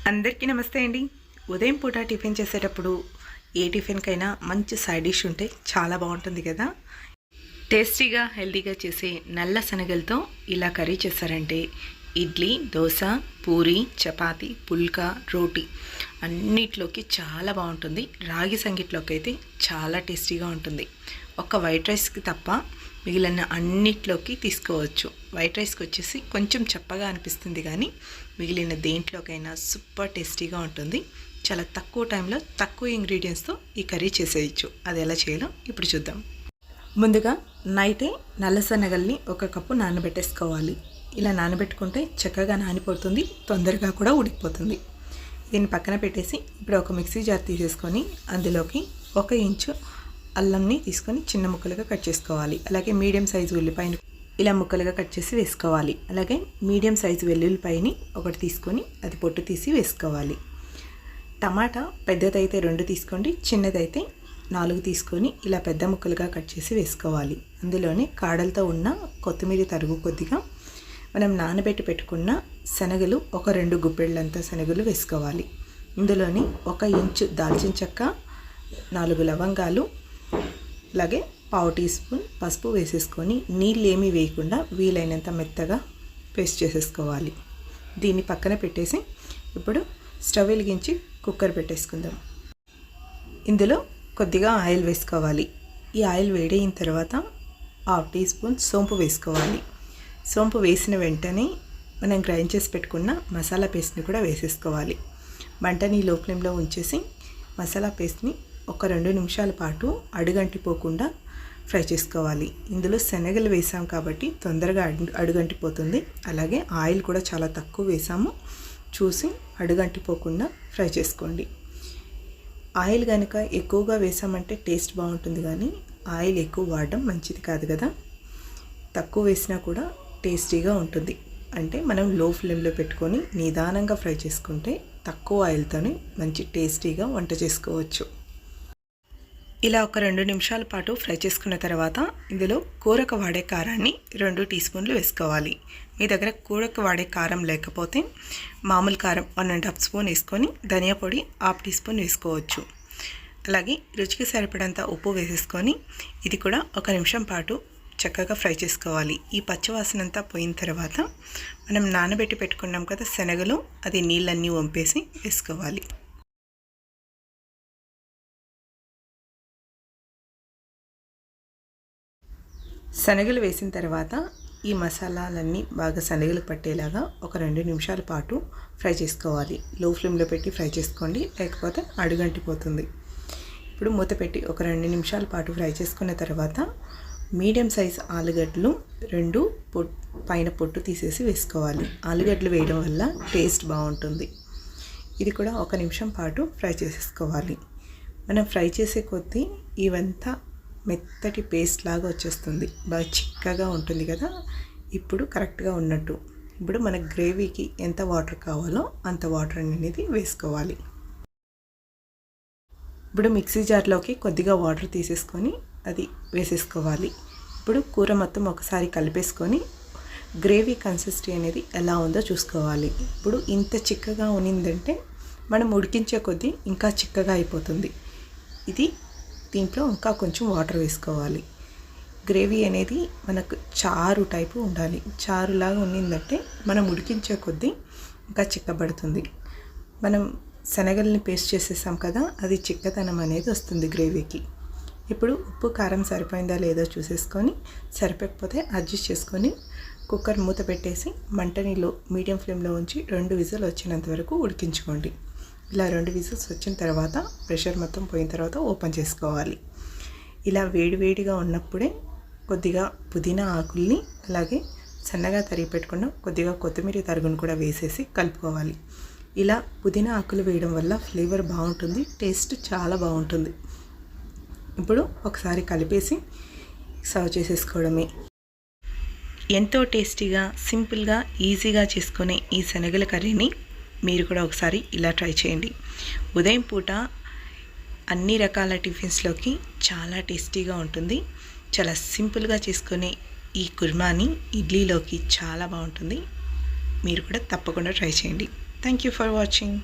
అందరికీ నమస్తే అండి. ఉదయం పూట టిఫిన్ చేసేటప్పుడు ఏ టిఫిన్కైనా మంచి సైడ్ డిష్ ఉంటే చాలా బాగుంటుంది కదా. టేస్టీగా హెల్తీగా చేసే నల్ల శనగలతో ఇలా కర్రీ చేశారంటే ఇడ్లీ, దోశ, పూరి, చపాతి, పుల్కా, రోటీ అన్నిట్లోకి చాలా బాగుంటుంది. రాగి సంగటిలోకి అయితే చాలా టేస్టీగా ఉంటుంది. ఒక్క వైట్ రైస్కి తప్ప మిగిలిన అన్నిట్లోకి తీసుకోవచ్చు. వైట్ రైస్కి వచ్చేసి కొంచెం చప్పగా అనిపిస్తుంది, కానీ మిగిలిన దేంట్లోకైనా సూపర్ టేస్టీగా ఉంటుంది. చాలా తక్కువ టైంలో తక్కువ ఇంగ్రీడియంట్స్తో ఈ కర్రీ చేసేయచ్చు. అది ఎలా చేయాలో ఇప్పుడు చూద్దాం. ముందుగా నైటే నల్ల శనగల్ని 1 కప్పు నానబెట్టేసుకోవాలి. ఇలా నానబెట్టుకుంటే చక్కగా నానిపోతుంది, తొందరగా కూడా ఉడికిపోతుంది. దీన్ని పక్కన పెట్టేసి ఇప్పుడు ఒక మిక్సీ జార్ తీసేసుకొని అందులోకి 1 ఇంచు అల్లంని తీసుకొని చిన్న ముక్కలుగా కట్ చేసుకోవాలి. అలాగే మీడియం సైజు ఉల్లిపాయని ఇలా ముక్కలుగా కట్ చేసి వేసుకోవాలి. అలాగే మీడియం సైజు వెల్లుల్లిపాయని ఒకటి తీసుకొని అది పొట్టు తీసి వేసుకోవాలి. టమాటా పెద్దదైతే 2 తీసుకోండి, చిన్నదైతే 4 తీసుకొని ఇలా పెద్ద ముక్కలుగా కట్ చేసి వేసుకోవాలి. అందులోనే కాడలతో ఉన్న కొత్తిమీర తరుగు కొద్దిగా, మనం నానబెట్టి పెట్టుకున్న శనగలు 1-2 గుప్పెళ్ళంత శనగలు వేసుకోవాలి. ఇందులోని 1 ఇంచు దాల్చిన చెక్క, 4 లవంగాలు, అలాగే 1/2 టీ స్పూన్ పసుపు వేసేసుకొని నీళ్ళు ఏమీ వేయకుండా వీలైనంత మెత్తగా పేస్ట్ చేసేసుకోవాలి. దీన్ని పక్కన పెట్టేసి ఇప్పుడు స్టవ్ వెలిగించి కుక్కర్ పెట్టేసుకుందాం. ఇందులో కొద్దిగా ఆయిల్ వేసుకోవాలి. ఈ ఆయిల్ వేడైన తర్వాత 1/2 టీ స్పూన్ సోంపు వేసుకోవాలి. సోంపు వేసిన వెంటనే మనం గ్రైండ్ చేసి పెట్టుకున్న మసాలా పేస్ట్ని కూడా వేసేసుకోవాలి. మంటని లో ఫ్లేమ్లో ఉంచేసి మసాలా పేస్ట్ని 1-2 నిమిషాల పాటు అడుగంటిపోకుండా ఫ్రై చేసుకోవాలి. ఇందులో శనగలు వేసాం కాబట్టి తొందరగా అడుగంటిపోతుంది. అలాగే ఆయిల్ కూడా చాలా తక్కువ వేసాము, చూసి అడుగంటిపోకుండా ఫ్రై చేసుకోండి. ఆయిల్ కనుక ఎక్కువగా వేసామంటే టేస్ట్ బాగుంటుంది, కానీ ఆయిల్ ఎక్కువ వాడడం మంచిది కాదు కదా. తక్కువ వేసినా కూడా టేస్టీగా ఉంటుంది. అంటే మనం లో ఫ్లేమ్లో పెట్టుకొని నిదానంగా ఫ్రై చేసుకుంటే తక్కువ ఆయిల్తోనే మంచి టేస్టీగా వంట చేసుకోవచ్చు. ఇలా 1-2 నిమిషాల పాటు ఫ్రై చేసుకున్న తర్వాత ఇందులో కూరకు వాడే కారాన్ని 2 టీ స్పూన్లు వేసుకోవాలి. మీ దగ్గర కూరకు వాడే కారం లేకపోతే మామూలు కారం 1.5 స్పూన్ వేసుకొని ధనియా పొడి 1/2 టీ స్పూన్ వేసుకోవచ్చు. అలాగే రుచికి సరిపడంత ఉప్పు వేసేసుకొని ఇది కూడా 1 నిమిషం పాటు చక్కగా ఫ్రై చేసుకోవాలి. ఈ పచ్చివాసన అంతా పోయిన తర్వాత మనం నానబెట్టి పెట్టుకున్నాం కదా శనగలు, అది నీళ్ళన్నీ వంపేసి వేసుకోవాలి. శనగలు వేసిన తర్వాత ఈ మసాలాలన్నీ బాగా శనగలు పట్టేలాగా 1-2 నిమిషాల పాటు ఫ్రై చేసుకోవాలి. లో ఫ్లేమ్లో పెట్టి ఫ్రై చేసుకోండి, లేకపోతే అడుగంటిపోతుంది. ఇప్పుడు మూత పెట్టి 1-2 నిమిషాల పాటు ఫ్రై చేసుకున్న తర్వాత మీడియం సైజ్ ఆలుగడ్డలు 2 పైన పొట్టు తీసేసి వేసుకోవాలి. ఆలుగడ్డలు వేయడం వల్ల టేస్ట్ బాగుంటుంది. ఇది కూడా 1 నిమిషం పాటు ఫ్రై చేసేసుకోవాలి. మనం ఫ్రై చేసే కొద్దీ ఇవంతా మెత్తటి పేస్ట్ లాగా వచ్చేస్తుంది, బాగా చిక్కగా ఉంటుంది కదా. ఇప్పుడు కరెక్ట్గా ఉన్నట్టు. ఇప్పుడు మన గ్రేవీకి ఎంత వాటర్ కావాలో అంత వాటర్ అనేది వేసుకోవాలి. ఇప్పుడు మిక్సీ జార్లోకి కొద్దిగా వాటర్ తీసేసుకొని అది వేసేసుకోవాలి. ఇప్పుడు కూర మొత్తం ఒకసారి కలిపేసుకొని గ్రేవీ కన్సిస్టెన్సీ అనేది ఎలా ఉందో చూసుకోవాలి. ఇప్పుడు ఇంత చిక్కగా ఉన్నిందంటే మనం ఉడికించే కొద్దీ ఇంకా చిక్కగా అయిపోతుంది. దీంట్లో ఇంకా కొంచెం వాటర్ వేసుకోవాలి. గ్రేవీ అనేది మనకు చారు టైపు ఉండాలి. చారులాగా ఉన్నిందంటే మనం ఉడికించే కొద్దీ ఇంకా చిక్కబడుతుంది. మనం శనగల్ని పేస్ట్ చేసేసాం కదా, అది చిక్కదనం అనేది వస్తుంది గ్రేవీకి. ఇప్పుడు ఉప్పు కారం సరిపోయిందా లేదో చూసేసుకొని, సరిపోకపోతే అడ్జస్ట్ చేసుకొని కుక్కర్ మూత పెట్టేసి మంటని మీడియం ఫ్లేమ్లో ఉంచి 2 విజిల్ వచ్చినంత వరకు ఉడికించుకోండి. ఇలా 2 విజిల్స్ వచ్చిన తర్వాత ప్రెషర్ మొత్తం పోయిన తర్వాత ఓపెన్ చేసుకోవాలి. ఇలా వేడివేడిగా ఉన్నప్పుడే కొద్దిగా పుదీనా ఆకుల్ని, అలాగే సన్నగా తరిగి పెట్టుకున్న కొద్దిగా కొత్తిమీర తరుగును కూడా వేసేసి కలుపుకోవాలి. ఇలా పుదీనా ఆకులు వేయడం వల్ల ఫ్లేవర్ బాగుంటుంది, టేస్ట్ చాలా బాగుంటుంది. ఇప్పుడు ఒకసారి కలిపేసి సర్వ్ చేసేసుకోవడమే. ఎంతో టేస్టీగా, సింపుల్గా, ఈజీగా చేసుకునే ఈ శనగల కర్రీని మీరు కూడా ఒకసారి ఇలా ట్రై చేయండి. ఉదయం పూట అన్ని రకాల టిఫిన్స్లోకి చాలా టేస్టీగా ఉంటుంది. చాలా సింపుల్గా చేసుకునే ఈ కుర్మాని ఇడ్లీలోకి చాలా బాగుంటుంది. మీరు కూడా తప్పకుండా ట్రై చేయండి. Thank you for watching.